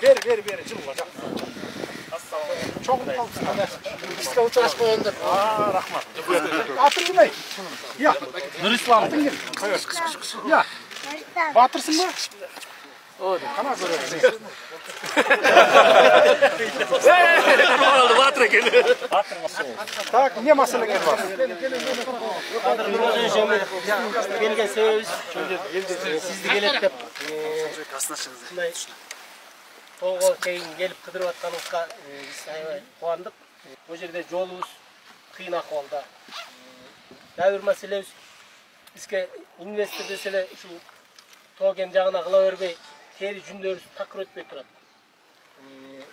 Ver, жыл olacak. Çok kalsın. Bizle uçaş koyandır. Rahmat. Atın kimey? Ya. Nurislam. Atın kim? Ya. Batırsın mı? Oldu. Kana görüyoruz. Oldu, batır geliyor. Tak, ne mesele var? Gelgen sebebimiz sizdi gelip dep Togo keyin gelip kıdırıp atkanımızga biz kuandık. Bu yerde jolubuz kıyın ahvalda. Daha bir meselemiz bizge investor desele şu Togen jagına kıla berbey teri jündörüz takır ötpey turat.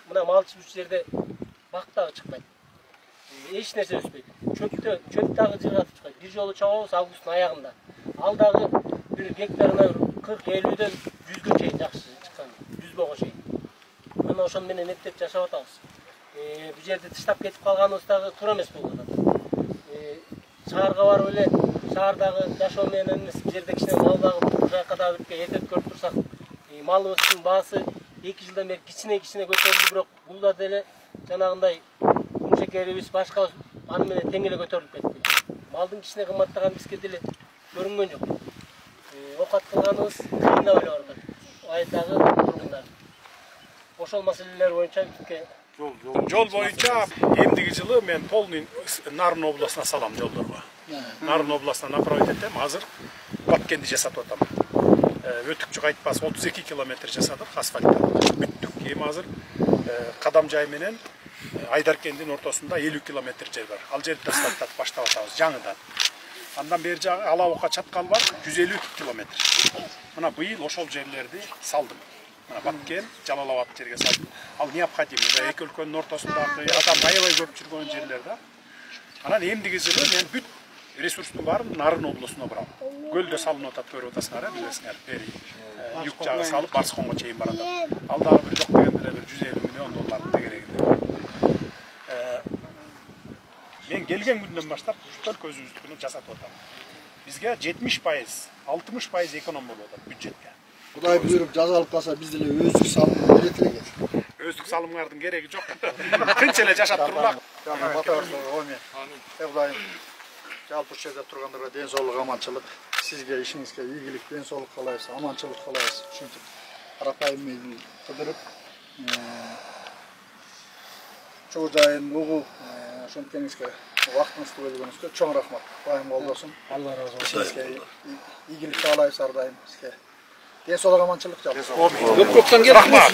Mına malçı bu yerde baktağı çıkmaydı. Hiç nerse öspeydi. Çöp dağı jığatı çıkaydı. Bir jolu çababız Avgust'un ayağında. Aldağı bir hektarına 40-50'den 100'gө çeyin jakşı çıkan. 100 boğa çeyin. Ana oşon menen eптеп жашап атабыз. Bu жерде тыштап кетип калганыбыз дагы туура эмес болуп атат. Шаарга барып эле шаардагы жашоо менен эмес, бу жерде кичине мал багып, бул жака да бирке этеп көрүп турсак, малыбыздын баасы 2 жылдан бери кичине көтөрүлдү, бирок бул да деле жанагындай шекерибиз башка аны менен тең эле көтөрүлүп кетти. Малдын кичине кымбаттаганы бизге деле көрүнгөн жок. Окат кылганыбыз кыйындап эле барып атат. Айдагы тургундар. Ошол маселелер боюнча бизге Жол боюнча эмдиги жылы мен полный Нарын областына салам жолдорго. Нарын областына направить этем. Азыр Баткенди жасатып атам. Өтүкчү кайтпас 32 километр жасадык асфальттан. Бүттүк. Эми азыр Кадамжай менен Айдаркендин ортосунда 50 километр жер бар. Ал жерди асфальттап баштап атабыз жаңыдан. Андан бери жагы Алабокка чаткал бар 150 километр. Мына быйыл ошол жерлерди салдым. Баткен, Жалалабад жерге салдым. Ал необходимо. Эки өлкөнүн ортосунда адам аябай көрүп жүргөн жерлерде. Анан эмдиги жылы мен бүт ресурстун баарын Нарын областына бурам. Көлдө салынып атат, көрүп атасыңар, билесиңер. Бери юк жагы салып Барсконго чейин барат. Ал дагы бир жок дегенде бир 150 миллион доллардын керегинде. Мен келген күндөн баштап только өзүбүздүкүнү жасатып атам. Бизге 70%, 60% эконом болуп атат бюджетке. Кудай буйруп жазалып калса биз деле өздүк салым берет элек. Өздүк салымдардын кереги жок. Тынч эле жашап турлак. Амин. Кудайым жалпы жерде тургандарга ден соолук, аманчылык, сизге ишиңизге ийгилик, ден соолук каалайбыз, аманчылык каалайбыз. Ушинтип Карапайым мени кыдырып чоо жайын угуп ошонткеңизге убактыңызды бөлгөнүңүзгө чоң рахмат. Кудайым колдосун. Алла разы болсун. Сизге ийгилик каалайбыз ар дайым. Сизге ден соолук, аманчылык жалпы. Көп-көптөн рахмат.